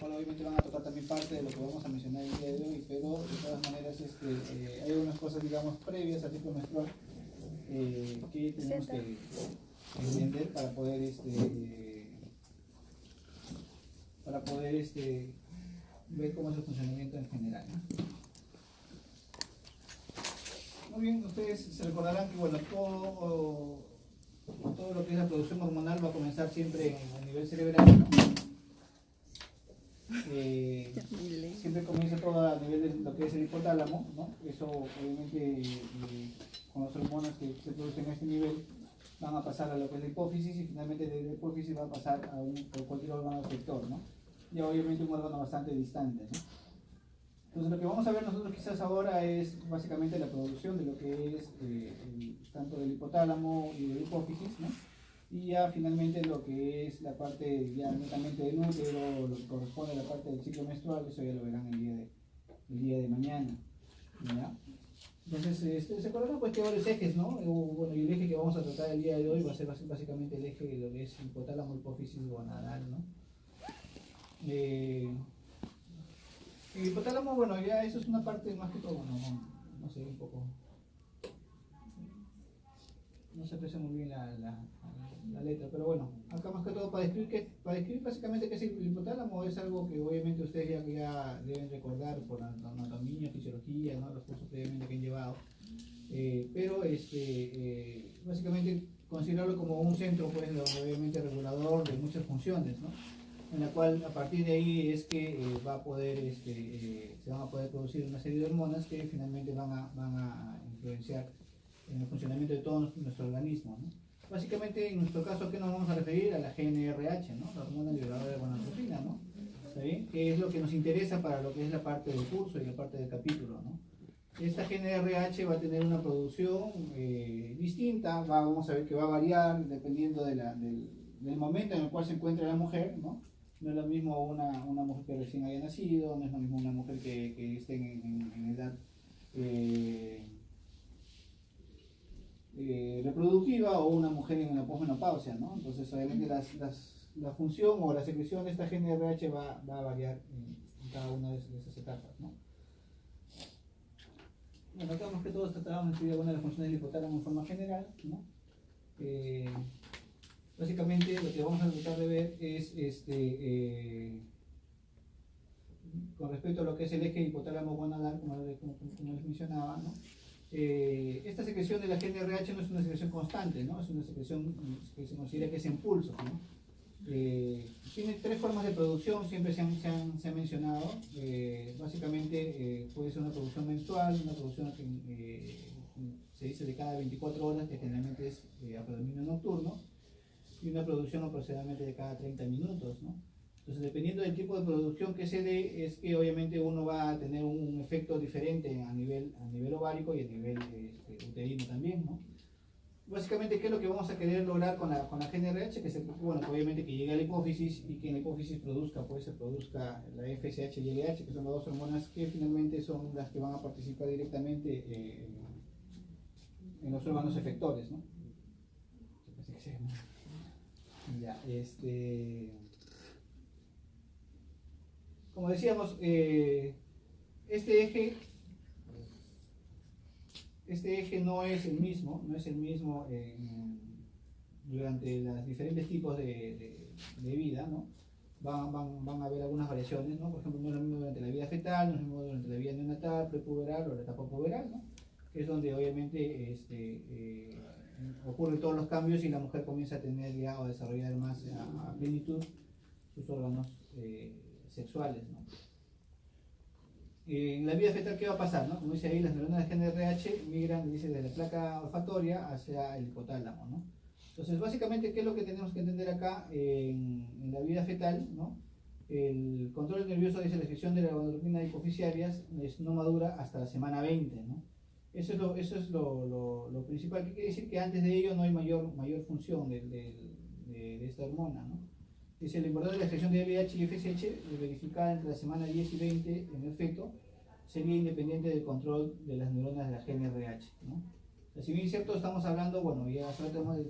cual obviamente van a tocar también parte de lo que vamos a mencionar el día de hoy, pero de todas maneras hay algunas cosas, digamos, previas al ciclo menstrual que tenemos que entender para poder ver cómo es el funcionamiento en general, ¿no? Muy bien, ustedes se recordarán que bueno, todo lo que es la producción hormonal va a comenzar siempre a nivel cerebral, ¿no? Siempre comienza todo a nivel de lo que es el hipotálamo, ¿no? Eso obviamente con las hormonas que se producen a este nivel van a pasar a lo que es la hipófisis y finalmente de la hipófisis va a pasar a cualquier órgano efector, ¿no? Y obviamente un órgano bastante distante, ¿no? Entonces lo que vamos a ver nosotros quizás ahora es básicamente la producción de lo que es tanto del hipotálamo y de la hipófisis, ¿no? Y ya finalmente lo que es la parte ya netamente del útero, lo que corresponde a la parte del ciclo menstrual, eso ya lo verán el día de mañana, ¿ya? Entonces, se acordarán pues que hay varios ejes, ¿no? Bueno, y el eje que vamos a tratar el día de hoy va a ser básicamente el eje de lo que es hipotálamo, hipófisis, gonadal, ¿no? El hipotálamo, bueno, ya eso es una parte más que todo, bueno, no sé, un poco, no se aprecia muy bien la letra, pero bueno, acá más que todo para describir básicamente qué es el hipotálamo es algo que obviamente ustedes ya deben recordar por la anatomía, fisiología, ¿no? Los cursos previamente que han llevado, pero básicamente considerarlo como un centro, pues, obviamente regulador de muchas funciones, ¿no? En la cual a partir de ahí es que se van a poder producir una serie de hormonas que finalmente van a influenciar en el funcionamiento de todo nuestro organismo, ¿no? Básicamente en nuestro caso, ¿a qué nos vamos a referir? A la GnRH, ¿no? La hormona liberadora de gonadotropina, ¿no? ¿Está bien? Que es lo que nos interesa para lo que es la parte del curso y la parte del capítulo, ¿no? Esta GnRH va a tener una producción distinta, vamos a ver que va a variar dependiendo del momento en el cual se encuentra la mujer, ¿no? No es lo mismo una mujer que recién haya nacido, no es lo mismo una mujer que esté en edad reproductiva o una mujer en la posmenopausia, ¿no? Entonces obviamente la función o la secreción de esta GnRH va a variar en cada una de esas etapas, ¿no? Bueno, acá más que todo tratábamos de estudiar algunas de las funciones del hipotálamo en forma general, ¿no? Básicamente lo que vamos a tratar de ver es con respecto a lo que es el eje hipotálamo-gonadal, como les mencionaba, ¿no? Esta secreción de la GnRH no es una secreción constante, ¿no? Es una secreción que se considera que es en pulso, ¿no? Tiene tres formas de producción, siempre se ha mencionado. Básicamente puede ser una producción mensual, una producción que se dice de cada 24 horas, que generalmente es a predominio nocturno, y una producción aproximadamente de cada 30 minutos, ¿no? Entonces, dependiendo del tipo de producción que se dé, es que obviamente uno va a tener un efecto diferente a nivel ovárico y a nivel uterino también, ¿no? Básicamente, ¿qué es lo que vamos a querer lograr con la GnRH? Que bueno, obviamente que llegue a la hipófisis y que en la hipófisis se produzca la FSH y LH, que son las dos hormonas que finalmente son las que van a participar directamente en los órganos efectores, ¿no? Ya, como decíamos, este eje no es el mismo, durante los diferentes tipos de vida, ¿no? Van a haber algunas variaciones, ¿no? Por ejemplo, no es lo mismo durante la vida fetal, no es lo mismo durante la vida neonatal, prepuberal o la etapa puberal, ¿no? Que es donde obviamente ocurren todos los cambios y la mujer comienza a tener ya o a desarrollar más a plenitud sus órganos sexuales, ¿no? En la vida fetal, ¿qué va a pasar, no? Como dice ahí, las neuronas de GnRH migran, dice, de la placa olfatoria hacia el hipotálamo, ¿no? Entonces, básicamente, ¿qué es lo que tenemos que entender acá en la vida fetal, ¿no? El control nervioso, dice, la secreción de la gonadotropina hipoficiarias no madura hasta la semana 20, ¿no? Eso es lo principal, que quiere decir que antes de ello no hay mayor función de esta hormona, ¿no? Dice, la importancia de la secreción de LH y FSH verificada entre la semana 10 y 20 en el feto sería independiente del control de las neuronas de la GnRH, ¿no? Si bien es cierto, estamos hablando, bueno, ya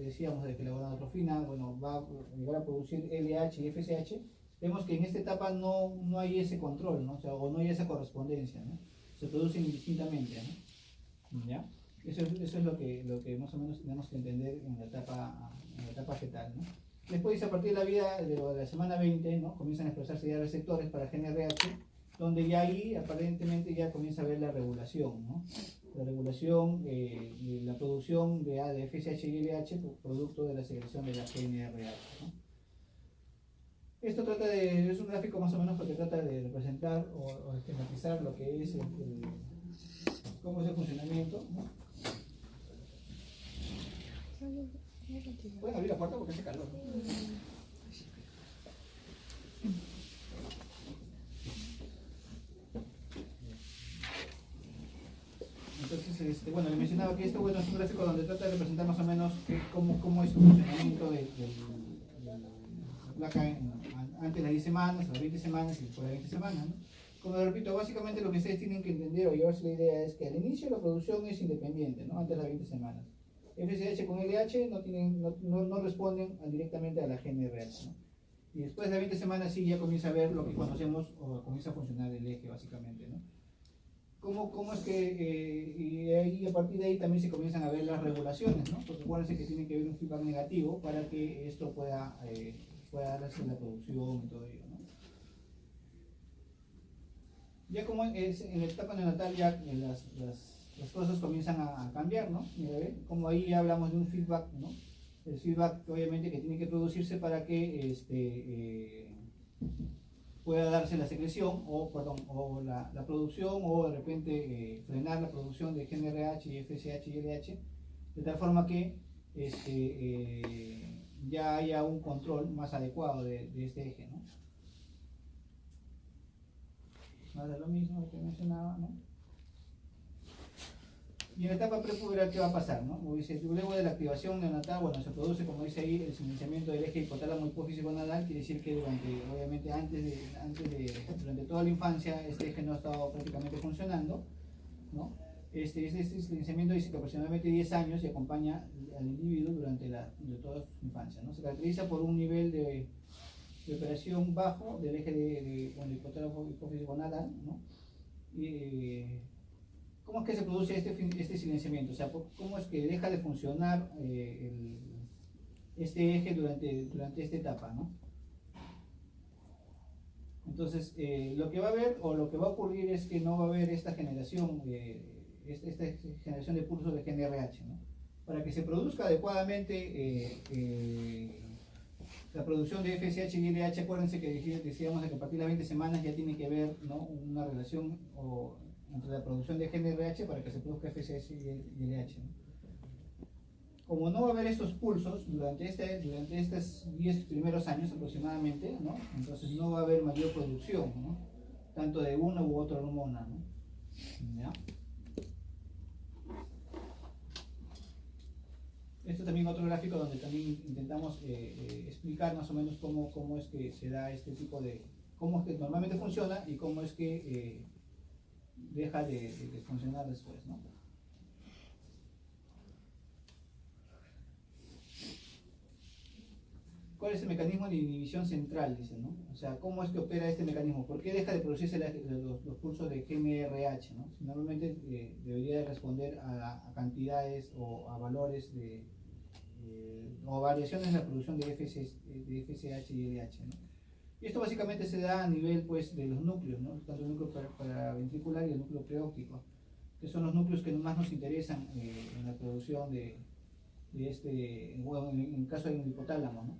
decíamos de que la gonadotrofina, bueno, va a llegar a producir LH y FSH, vemos que en esta etapa no hay ese control, ¿no? O sea, o no hay esa correspondencia, ¿no? Se producen indistintamente, ¿no? ¿Ya? Eso es lo que más o menos tenemos que entender en la etapa fetal, ¿no? Después, a partir de la vida de la semana 20, ¿no? Comienzan a expresarse ya receptores para GNRH, donde ya ahí aparentemente ya comienza a haber la regulación, ¿no? La regulación de la producción de FSH y LH producto de la secreción de la GNRH, ¿no? Esto es un gráfico más o menos porque trata de representar o esquematizar lo que es cómo es el funcionamiento, ¿no? Pueden abrir la puerta porque hace calor, ¿no? Entonces, bueno, le mencionaba que esto, bueno, es un gráfico donde trata de representar más o menos cómo es el funcionamiento de la placa antes de las 10 semanas, a las 20 semanas y después de las 20 semanas, ¿no? Como repito, básicamente lo que ustedes tienen que entender o llevarse la idea es que al inicio la producción es independiente, ¿no? Antes de las 20 semanas. FSH con LH no responden directamente a la GNRH, ¿no? Y después de las 20 semanas sí ya comienza a ver lo que conocemos o comienza a funcionar el eje básicamente, ¿no? ¿Cómo es que, y ahí, a partir de ahí también se comienzan a ver las regulaciones, ¿no? Porque acuérdense que tiene que haber un feedback negativo para que esto pueda darse la producción y todo ello, ¿no? Ya como es en la etapa neonatal ya las cosas comienzan a cambiar, ¿no? Mira, ¿ve? Como ahí ya hablamos de un feedback, ¿no? El feedback obviamente que tiene que producirse para que pueda darse la secreción o la producción o de repente frenar la producción de GNRH y FSH y LH de tal forma que ya haya un control más adecuado de este eje, ¿no? Más de lo mismo que mencionaba, ¿no? Y en la etapa prepuberal, ¿qué va a pasar? ¿No? Como dice, luego de la activación neonatal, bueno, se produce, como dice ahí, el silenciamiento del eje hipotálamo hipófisis gonadal, quiere decir que obviamente durante toda la infancia este eje no ha estado prácticamente funcionando, ¿no? Este silenciamiento dice que aproximadamente 10 años y acompaña al individuo durante toda su infancia, ¿no? Se caracteriza por un nivel de operación bajo del eje de hipotálamo hipófisis gonadal, ¿no? ¿Cómo es que se produce este silenciamiento? O sea, ¿cómo es que deja de funcionar este eje durante esta etapa, ¿no? Entonces, lo que va a haber o lo que va a ocurrir es que no va a haber esta generación de pulsos de GNRH, ¿no? Para que se produzca adecuadamente la producción de FSH y LH, acuérdense que decíamos que a partir de las 20 semanas ya tiene que haber, ¿no?, una relación entre la producción de GNRH para que se produzca FSH y LH, ¿no? Como no va a haber estos pulsos durante estos 10 primeros años aproximadamente, ¿no? Entonces no va a haber mayor producción, ¿no? Tanto de una u otra hormona, ¿no? ¿Ya? Esto también otro gráfico donde también intentamos explicar más o menos cómo es que se da este tipo de, cómo es que normalmente funciona y cómo es que deja de funcionar después, ¿no? ¿Cuál es el mecanismo de inhibición central? Dice, ¿no? O sea, ¿cómo es que opera este mecanismo? ¿Por qué deja de producirse los pulsos de GNRH, ¿no? Si normalmente debería de responder a cantidades o a valores o variaciones en la producción de FSH y LH, ¿no? Y esto básicamente se da a nivel, pues, de los núcleos, ¿no? Tanto el núcleo paraventricular y el núcleo preóptico, que son los núcleos que más nos interesan en la producción bueno, en el caso del hipotálamo, ¿no?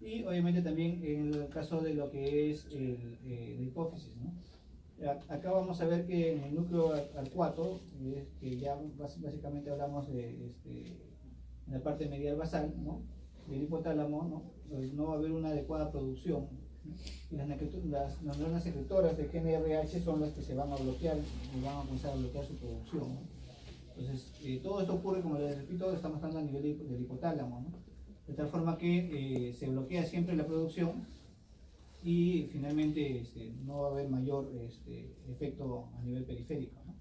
Y obviamente también en el caso de lo que es la hipófisis, ¿no? Acá vamos a ver que en el núcleo arcuato, que ya básicamente hablamos de en la parte medial basal, ¿no?, del hipotálamo, ¿no? Va a haber una adecuada producción, ¿no? Y las neuronas secretoras de GNRH son las que se van a bloquear y van a comenzar a bloquear su producción, ¿no? Entonces, todo esto ocurre, como les repito, estamos hablando a nivel del hipotálamo, ¿no? De tal forma que se bloquea siempre la producción y finalmente no va a haber mayor efecto a nivel periférico, ¿no?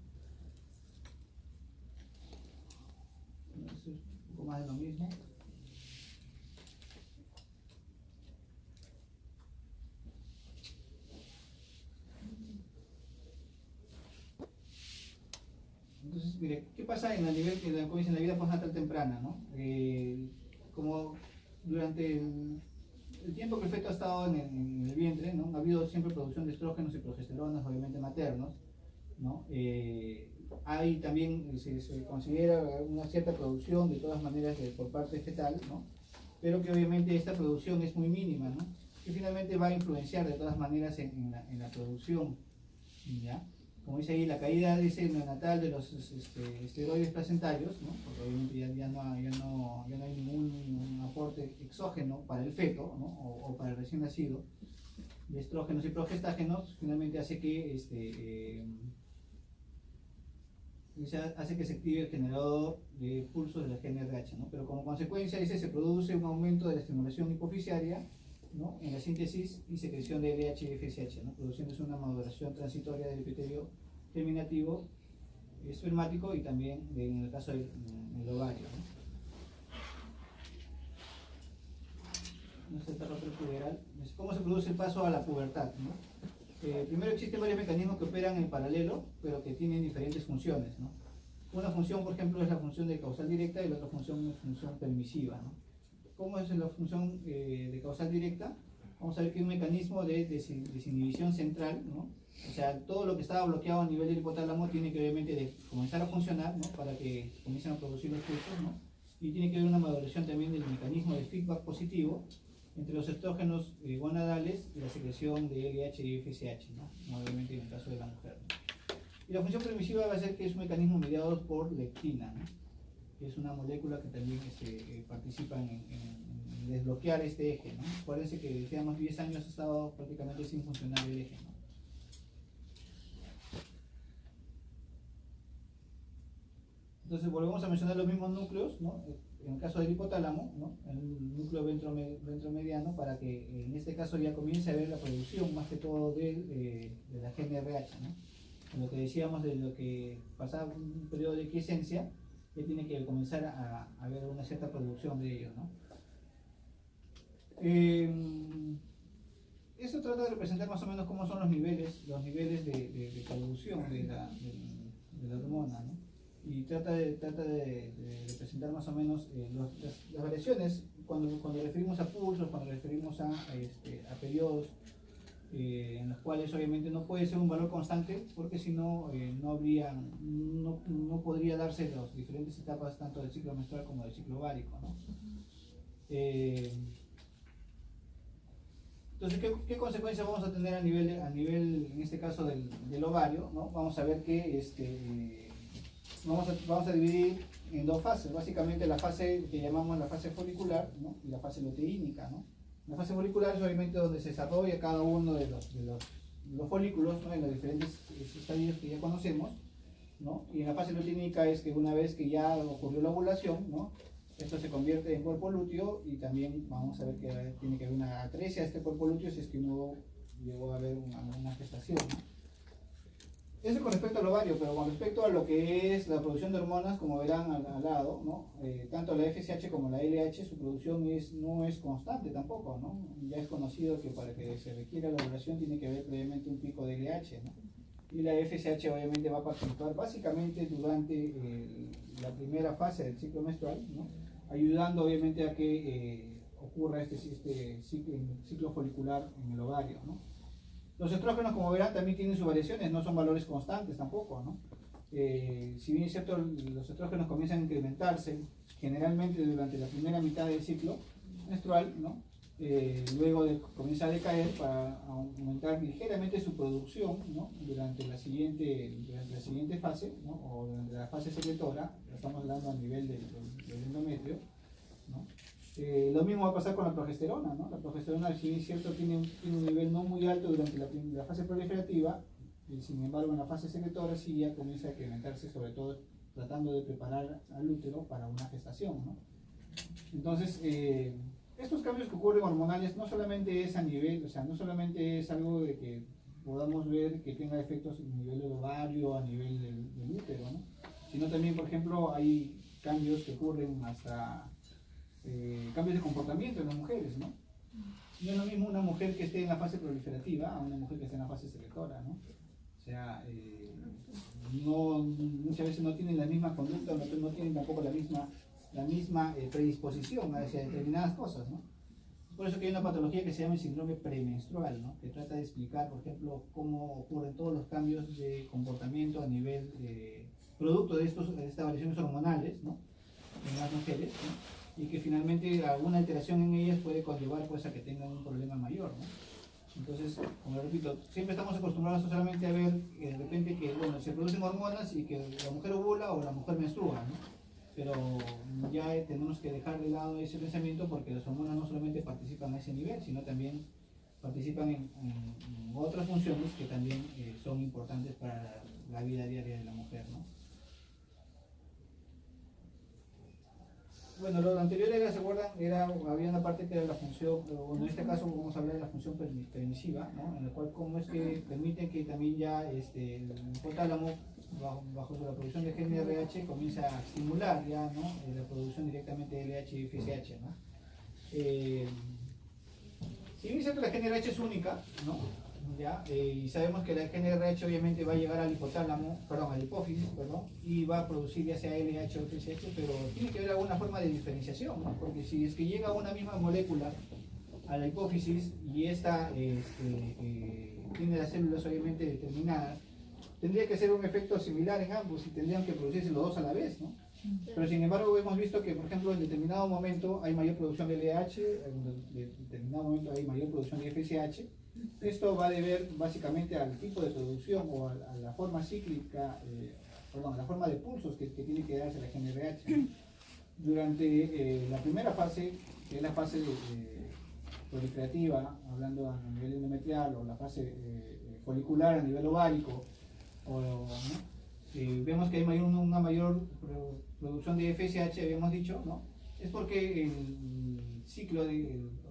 Esto es un poco más de lo mismo. Mire, ¿qué pasa en como dicen, la vida postnatal temprana, ¿no? Como durante el tiempo que el feto ha estado en el vientre, ¿no? Ha habido siempre producción de estrógenos y progesteronas, obviamente maternos, ¿no? Hay también, se considera una cierta producción de todas maneras por parte fetal, ¿no? Pero que obviamente esta producción es muy mínima, ¿no? Que finalmente va a influenciar de todas maneras en la producción, ¿ya? Como dice ahí, la caída dice neonatal de los esteroides placentarios, ¿no? Porque obviamente ya no hay ningún aporte exógeno para el feto, ¿no? O para el recién nacido, de estrógenos y progestágenos, finalmente hace que hace que se active el generador de pulsos de la GNRH, ¿no? Pero como consecuencia dice, se produce un aumento de la estimulación hipoficiaria, ¿no? En la síntesis y secreción de LH y FSH, ¿no? Produciéndose una maduración transitoria del epitelio germinativo espermático y también en el caso del ovario, ¿no? Esta etapa prepuberal. ¿Cómo se produce el paso a la pubertad, ¿no? Primero existen varios mecanismos que operan en paralelo, pero que tienen diferentes funciones, ¿no? Una función, por ejemplo, es la función de causal directa y la otra función es función permisiva, ¿no? ¿Cómo es la función de causal directa? Vamos a ver que hay un mecanismo de desinhibición central, ¿no? O sea, todo lo que estaba bloqueado a nivel del hipotálamo tiene que obviamente comenzar a funcionar, ¿no? Para que comiencen a producir los pulsos, ¿no? Y tiene que haber una maduración también del mecanismo de feedback positivo entre los estrógenos gonadales y la secreción de LH y FSH, ¿no? Obviamente en el caso de la mujer, ¿no? Y la función permisiva va a ser que es un mecanismo mediado por leptina, ¿no? Que es una molécula que también participa en desbloquear este eje, ¿no? Acuérdense que decíamos 10 años ha estado prácticamente sin funcionar el eje, ¿no? Entonces volvemos a mencionar los mismos núcleos, ¿no? En el caso del hipotálamo, ¿no? El núcleo ventromediano, para que en este caso ya comience a ver la producción más que todo de la GNRH, ¿no? Lo que decíamos de lo que pasaba un periodo de quiescencia, ya tiene que comenzar a ver una cierta producción de ello, ¿no? Esto trata de representar más o menos cómo son los niveles de producción de la hormona, ¿no? Y trata de representar más o menos las variaciones cuando referimos a pulsos, cuando referimos a periodos en los cuales obviamente no puede ser un valor constante, porque si no, no podría darse las diferentes etapas tanto del ciclo menstrual como del ciclo ovárico, ¿no? Entonces, ¿qué consecuencias vamos a tener a nivel en este caso del ovario, ¿no? Vamos a ver que vamos a dividir en dos fases, básicamente la fase que llamamos la fase folicular, ¿no? Y la fase luteínica, ¿no? La fase folicular es obviamente donde se desarrolla cada uno de los folículos, ¿no? En los diferentes estadios que ya conocemos, ¿no? Y en la fase luteínica es que una vez que ya ocurrió la ovulación, ¿no? Esto se convierte en cuerpo lúteo y también vamos a ver que tiene que haber una atresia a este cuerpo lúteo si es que no llegó a haber una gestación, ¿no? Eso con respecto al ovario, pero con respecto a lo que es la producción de hormonas, como verán al lado, ¿no? Tanto la FSH como la LH, su producción no es constante tampoco, ¿no? Ya es conocido que para que se requiera la ovulación tiene que haber previamente un pico de LH, ¿no? Y la FSH obviamente va a participar básicamente durante la primera fase del ciclo menstrual, ¿no? Ayudando obviamente a que ocurra este ciclo folicular en el ovario, ¿no? Los estrógenos, como verán, también tienen sus variaciones, no son valores constantes tampoco, ¿no? Si bien es cierto, los estrógenos comienzan a incrementarse generalmente durante la primera mitad del ciclo menstrual, ¿no? Luego comienza a decaer para aumentar ligeramente su producción, ¿no? Durante la siguiente fase, ¿no? O durante la fase secretora, estamos hablando a nivel del endometrio, ¿no? Lo mismo va a pasar con la progesterona, ¿no? La progesterona, si bien es cierto, tiene un nivel no muy alto durante la fase proliferativa, y sin embargo en la fase secretora sí ya comienza a incrementarse, sobre todo tratando de preparar al útero para una gestación, ¿no? Entonces, estos cambios que ocurren hormonales no solamente es a nivel, o sea, no solamente es algo de que podamos ver que tenga efectos a nivel del ovario, a nivel del útero, ¿no? Sino también, por ejemplo, hay cambios que ocurren hasta cambios de comportamiento en las mujeres, ¿no? No es lo mismo una mujer que esté en la fase proliferativa a una mujer que esté en la fase secretora, ¿no? O sea, muchas veces no tienen la misma conducta, no tienen tampoco la misma predisposición hacia determinadas cosas, ¿no? Por eso que hay una patología que se llama el síndrome premenstrual, ¿no? Que trata de explicar, por ejemplo, cómo ocurren todos los cambios de comportamiento a nivel producto de estas variaciones hormonales, ¿no? En las mujeres, ¿no? Y que finalmente alguna alteración en ellas puede conllevar pues, a que tengan un problema mayor, ¿no? Entonces, como repito, siempre estamos acostumbrados solamente a ver de repente que bueno, se producen hormonas y que la mujer ovula o la mujer menstrua, ¿no? Pero ya tenemos que dejar de lado ese pensamiento porque las hormonas no solamente participan a ese nivel, sino también participan en otras funciones que también son importantes para la vida diaria de la mujer, ¿no? Bueno, lo anterior era, ¿se acuerdan? Había una parte que era la función, bueno, en este caso vamos a hablar de la función permisiva, ¿no? En la cual cómo es que permite que también ya el hipotálamo, bajo la producción de GnRH, comienza a estimular ya, ¿no? La producción directamente de LH y FSH, ¿no? Si bien es cierto, la GnRH es única, ¿no? ¿Ya? Y sabemos que la GnRH obviamente va a llegar al hipotálamo, perdón, al hipófisis, perdón, y va a producir ya sea LH o FSH, pero tiene que haber alguna forma de diferenciación, ¿no? Porque si es que llega una misma molécula a la hipófisis y esta tiene las células obviamente determinadas, tendría que ser un efecto similar en ambos y tendrían que producirse los dos a la vez, ¿no? Pero sin embargo hemos visto que, por ejemplo, en determinado momento hay mayor producción de LH, en determinado momento hay mayor producción de FSH. Esto va a deber básicamente al tipo de producción o a la forma cíclica, perdón, a la forma de pulsos que tiene que darse la GnRH. Durante la primera fase, que es la fase proliferativa, hablando a nivel endometrial, o la fase folicular a nivel ovárico, ¿no? Vemos que hay una mayor producción de FSH, habíamos dicho, ¿no? Es porque el ciclo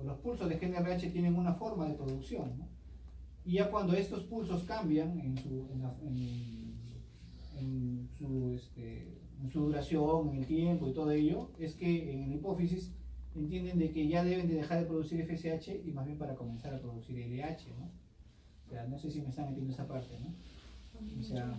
los pulsos de GnRH tienen una forma de producción, ¿no? Y ya cuando estos pulsos cambian en su duración, en el tiempo y todo ello, es que en la hipófisis entienden de que ya deben de dejar de producir FSH y más bien para comenzar a producir LH, ¿no? O sea, no sé si me están entendiendo esa parte, ¿no? O sea,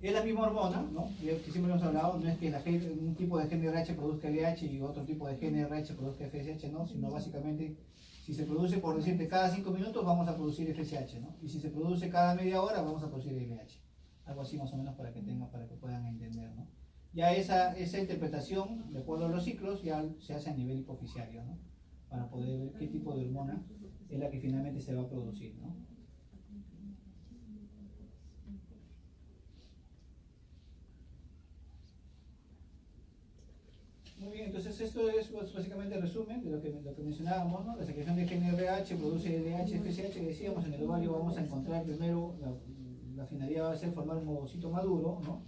es la misma hormona, ¿no? Que siempre hemos hablado, no es que un tipo de GnRH produzca LH y otro tipo de GnRH produzca FSH, ¿no? Sino básicamente, si se produce, por decirte, cada 5 minutos vamos a producir FSH, ¿no? Y si se produce cada media hora vamos a producir LH. Algo así más o menos para que puedan entender, ¿no? Ya esa interpretación, de acuerdo a los ciclos, ya se hace a nivel hipofisiario, ¿no? Para poder ver qué tipo de hormona es la que finalmente se va a producir, ¿no? Muy bien, entonces esto es básicamente el resumen de lo que mencionábamos, ¿no? La secreción de GnRH produce LH, FSH, que decíamos, en el ovario vamos a encontrar primero, la finalidad va a ser formar un ovocito maduro, ¿no?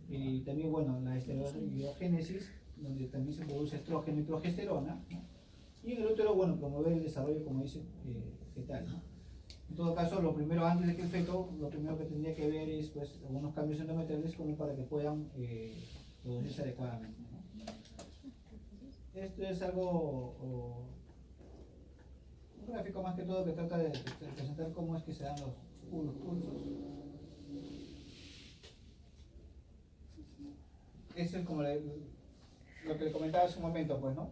Y también, bueno, la esteroidogénesis, donde también se produce estrógeno y progesterona, ¿no? Y en el útero, bueno, promover el desarrollo, como dice, fetal, ¿no? En todo caso, lo primero, antes de que el feto, lo primero que tendría que ver es, pues, algunos cambios endometriales como para que puedan producirse adecuadamente, ¿no? Esto es algo, un gráfico más que todo que trata de presentar cómo es que se dan los pulsos. Eso es como lo que le comentaba hace un momento, pues, ¿no?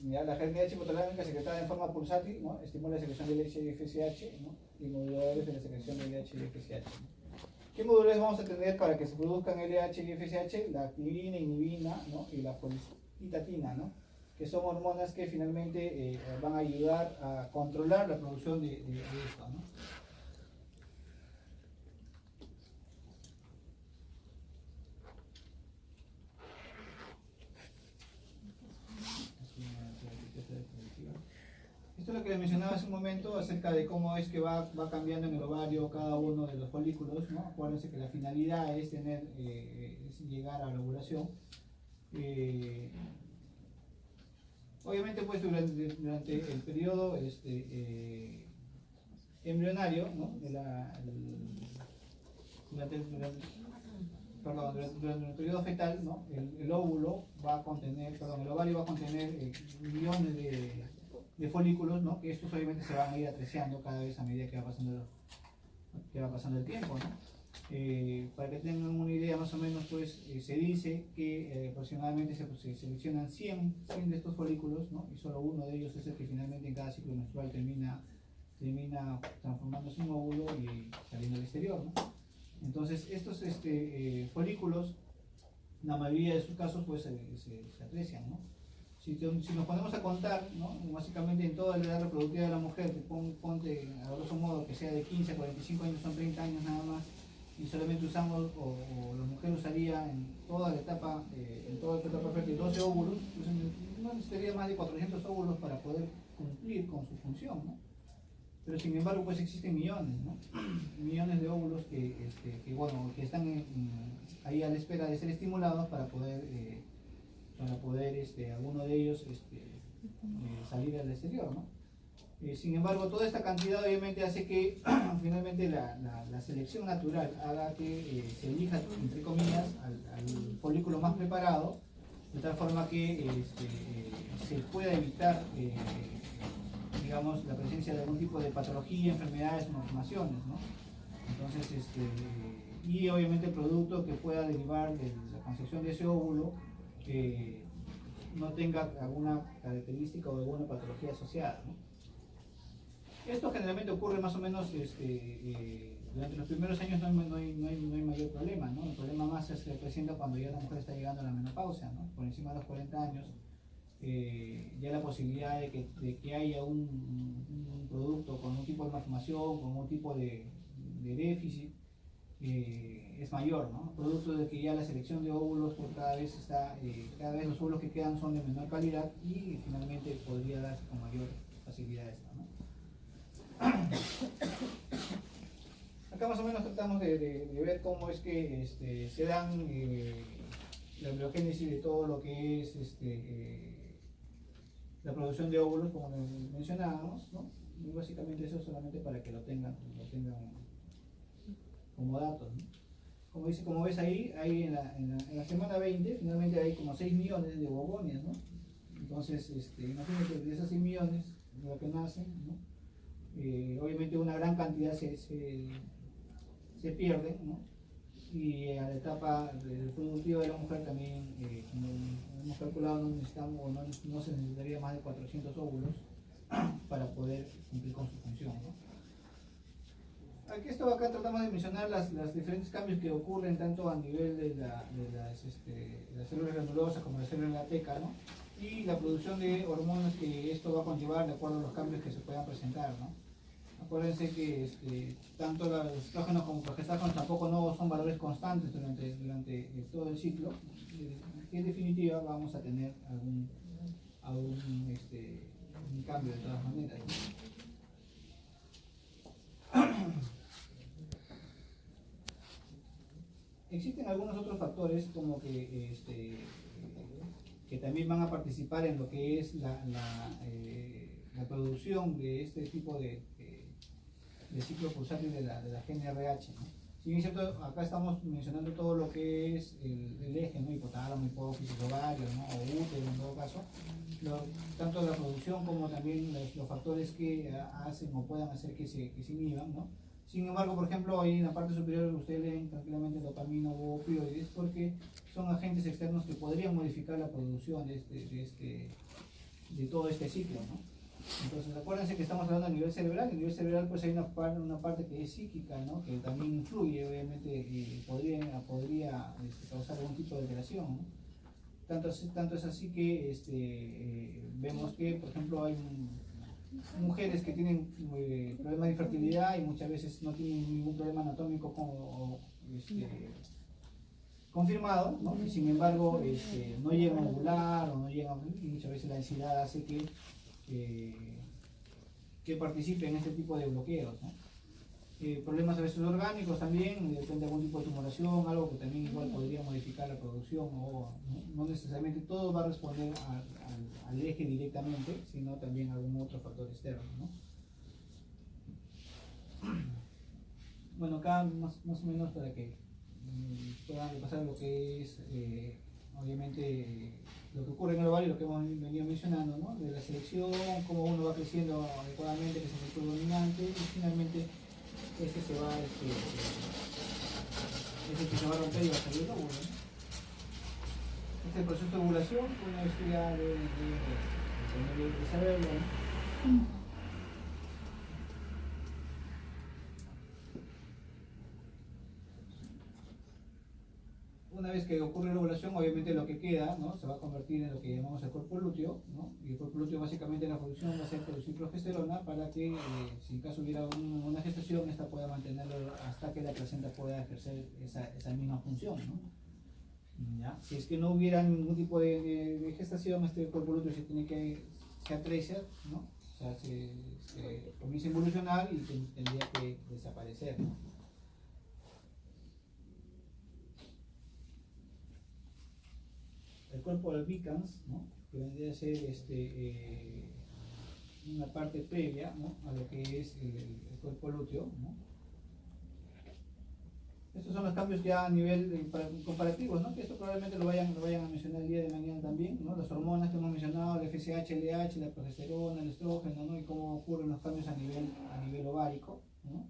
Ya la GnRH hipotalámica secretada en forma pulsátil, ¿no? Estimula la secreción de LH y FSH, ¿no? Y moduladores de la secreción de LH y FSH, ¿no? ¿Qué moduladores vamos a tener para que se produzcan LH y FSH? La activina, inhibina, ¿no? Y la folicistatina, ¿no? Que son hormonas que finalmente van a ayudar a controlar la producción de esto, ¿no? Esto es lo que les mencionaba hace un momento acerca de cómo es que va cambiando en el ovario cada uno de los folículos, ¿no? Acuérdense que la finalidad es es llegar a la ovulación. Obviamente, pues durante el periodo embrionario, ¿no? Durante el periodo fetal, ¿no? El óvulo va a contener, perdón, el ovario va a contener millones de folículos, ¿no? Que estos obviamente se van a ir atreciando cada vez a medida que va pasando el tiempo, ¿no? Para que tengan una idea más o menos, pues se dice que aproximadamente se seleccionan 100 de estos folículos, ¿no? Y solo uno de ellos es el que finalmente en cada ciclo menstrual termina transformándose en un óvulo y saliendo al exterior, ¿no? Entonces estos folículos, la mayoría de sus casos pues se aprecian, ¿no? Si nos ponemos a contar, ¿no? Básicamente en toda la edad reproductiva de la mujer, ponte a grosso modo que sea de 15 a 45 años, son 30 años nada más, y solamente usamos, o la mujer usaría en toda la etapa, fértil 12 óvulos, pues no necesitaría más de 400 óvulos para poder cumplir con su función, ¿no? Pero sin embargo pues existen millones, ¿no? Millones de óvulos que están ahí a la espera de ser estimulados para poder alguno de ellos salir al exterior, ¿no? Sin embargo, toda esta cantidad obviamente hace que finalmente la selección natural haga que se elija, entre comillas, al folículo más preparado, de tal forma que se pueda evitar, digamos, la presencia de algún tipo de patología, enfermedades o malformaciones, ¿no? Entonces, y obviamente el producto que pueda derivar de la concepción de ese óvulo no tenga alguna característica o alguna patología asociada, ¿no? Esto generalmente ocurre más o menos durante los primeros años, no hay mayor problema, ¿no? El problema más se presenta cuando ya la mujer está llegando a la menopausia, ¿no? Por encima de los 40 años, ya la posibilidad de que haya un producto con un tipo de malformación, con un tipo de déficit, es mayor, ¿no? Producto de que ya la selección de óvulos por cada vez los óvulos que quedan son de menor calidad y finalmente podría darse con mayor facilidad esto, ¿no? Acá más o menos tratamos de ver cómo es que se dan la embriogénesis de todo lo que es la producción de óvulos, como mencionábamos, ¿no? Y básicamente eso solamente para que lo tengan como datos, ¿no? Como ves ahí en la semana 20, finalmente hay como 6 millones de ovogonias, ¿no? Entonces, imagínate de esas 6 millones de lo que nacen, ¿no? Obviamente una gran cantidad se pierde, ¿no? Y a la etapa reproductiva de la mujer también, como hemos calculado, no se necesitaría más de 400 óvulos para poder cumplir con su función, ¿no? Acá tratamos de mencionar los diferentes cambios que ocurren tanto a nivel de las células glandulosas como de la célula lateca, ¿no? Y la producción de hormonas que esto va a conllevar de acuerdo a los cambios que se puedan presentar, ¿no? Acuérdense que tanto los estrógenos como progestágenos tampoco no son valores constantes durante todo el ciclo, que en definitiva vamos a tener algún cambio de todas maneras, ¿no? Existen algunos otros factores como que también van a participar en lo que es la producción de este tipo de ciclo pulsátil de la GnRH, ¿no? Si bien es cierto, acá estamos mencionando todo lo que es el eje, ¿no? Hipotálamo, hipófisis, ovario, ¿no? O útero en todo caso, tanto la producción como también los factores que hacen o puedan hacer que se inhiban, ¿no? Sin embargo, por ejemplo, ahí en la parte superior ustedes leen tranquilamente dopamina o opioides porque son agentes externos que podrían modificar la producción de todo este ciclo, ¿no? Entonces, acuérdense que estamos hablando a nivel cerebral. A nivel cerebral pues hay una parte que es psíquica, ¿no? Que también influye, obviamente, y podría causar algún tipo de alteración, ¿no? Tanto es así que vemos que, por ejemplo, hay mujeres que tienen problemas de infertilidad y muchas veces no tienen ningún problema anatómico confirmado, ¿no? Y sin embargo no llegan a ovular o no llegan, y muchas veces la ansiedad hace que participe en este tipo de bloqueos, ¿no? Problemas a veces orgánicos también, depende de algún tipo de tumoración, algo que también igual podría modificar la producción, o no necesariamente todo va a responder al eje directamente, sino también a algún otro factor externo, ¿no? Bueno, acá más o menos para que puedan repasar lo que es obviamente lo que ocurre en el ovario, lo que hemos venido mencionando, ¿no? De la selección, cómo uno va creciendo adecuadamente, que es el ciclo dominante, y finalmente se va es el que se va a romper y va a salir el óvulo, ¿no? Este es el proceso de ovulación, una vez que ya de saberlo, ¿no? Una vez que ocurre la ovulación, obviamente lo que queda, ¿no? Se va a convertir en lo que llamamos el cuerpo lúteo, ¿no? Y el cuerpo lúteo básicamente la función va a ser producir progesterona para que, si en caso hubiera una gestación, esta pueda mantenerlo hasta que la placenta pueda ejercer esa misma función, ¿no? ¿Ya? Si es que no hubiera ningún tipo de gestación, este cuerpo lúteo se aprecia, ¿no? O sea, se comienza a involucionar y tendría que desaparecer, ¿no? El cuerpo albicans, ¿no? Que vendría a ser una parte previa, ¿no? A lo que es el cuerpo lúteo, ¿no? Estos son los cambios ya a nivel comparativos, ¿no? Que esto probablemente lo vayan a mencionar el día de mañana también, ¿no? Las hormonas que hemos mencionado, el FSH, LH, la progesterona, el estrógeno, ¿no? Y cómo ocurren los cambios a nivel ovárico, ¿no?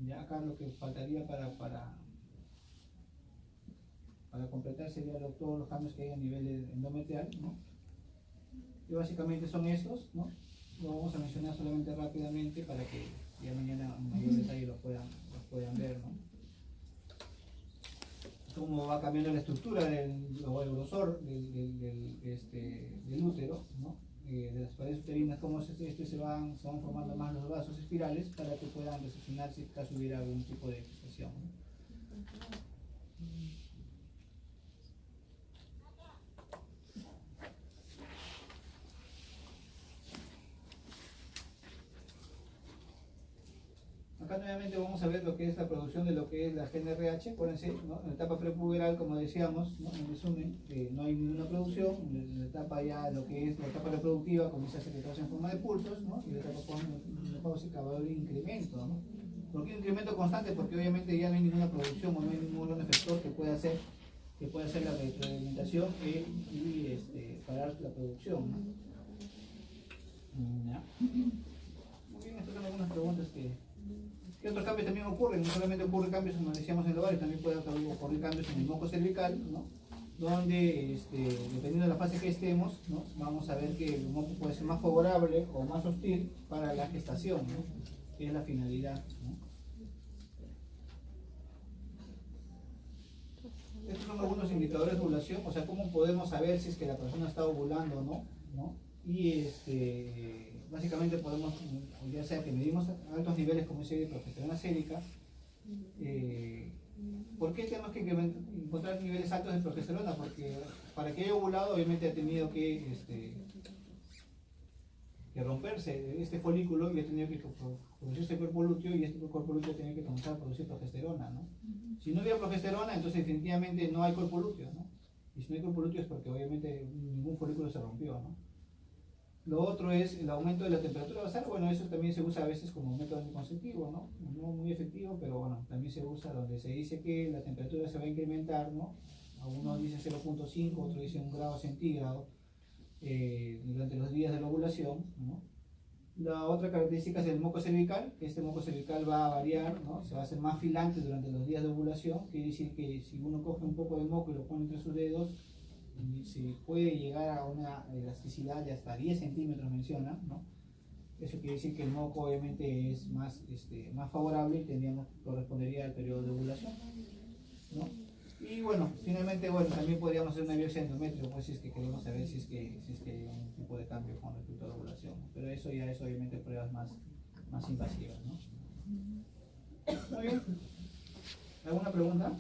Ya acá lo que faltaría para completar sería todos los cambios que hay a nivel endometrial, ¿no? Y básicamente son estos, ¿no? Lo vamos a mencionar solamente rápidamente para que ya mañana en mayor detalle los puedan ver, ¿no? Cómo va cambiando la estructura o el grosor del útero, ¿no? De las paredes uterinas, cómo se van formando más los vasos espirales para que puedan recepcionar si acaso hubiera algún tipo de gestación, ¿no? Acá nuevamente vamos a ver lo que es la producción de lo que es la GnRH, acuérdense, ¿no? En la etapa prepuberal, como decíamos, ¿no? En resumen, no hay ninguna producción, en la etapa ya lo que es la etapa reproductiva comienza a secretarse en forma de pulsos, ¿no? Y la etapa menopáusica va a haber un incremento, ¿no? ¿Por qué un incremento constante? Porque obviamente ya no hay ninguna producción o no hay ningún efector que pueda hacer la retroalimentación y parar la producción, ¿no? ¿Ya? Muy bien, estas son algunas preguntas ¿Qué otros cambios también ocurren? No solamente ocurren cambios, como decíamos, en el ovario, también pueden ocurrir cambios en el moco cervical, ¿no? Donde, dependiendo de la fase que estemos, ¿no? Vamos a ver que el moco puede ser más favorable o más hostil para la gestación, ¿no? Que es la finalidad, ¿no? Estos son algunos indicadores de ovulación, o sea, cómo podemos saber si es que la persona está ovulando o no, ¿no? Y básicamente podemos, ya sea que medimos altos niveles como ese de progesterona sérica, ¿por qué tenemos que encontrar niveles altos de progesterona? Porque para que haya ovulado obviamente ha tenido que romperse este folículo y ha tenido que producirse cuerpo lúteo y este cuerpo lúteo tiene que comenzar a producir progesterona, ¿no? Si no hubiera progesterona, entonces definitivamente no hay cuerpo lúteo, ¿no? Y si no hay cuerpo lúteo es porque obviamente ningún folículo se rompió, ¿no? Lo otro es el aumento de la temperatura basal. Bueno, eso también se usa a veces como método anticonceptivo, ¿no? No muy efectivo, pero bueno, también se usa donde se dice que la temperatura se va a incrementar, ¿no? Algunos dicen 0.5, otros dicen 1 grado centígrado durante los días de la ovulación, ¿no? La otra característica es el moco cervical, que este moco cervical va a variar, ¿no? Se va a hacer más filante durante los días de ovulación, quiere decir que si uno coge un poco de moco y lo pone entre sus dedos, se puede llegar a una elasticidad de hasta 10 centímetros, menciona, ¿no? Eso quiere decir que el moco obviamente es más favorable y correspondería al periodo de ovulación, ¿no? Y bueno, finalmente, bueno, también podríamos hacer una biopsia de endometrio, pues si es que queremos saber si es que hay algún tipo de cambio con respecto a la ovulación, ¿no? Pero eso ya es obviamente pruebas más invasivas, ¿no? Muy bien. ¿Alguna pregunta?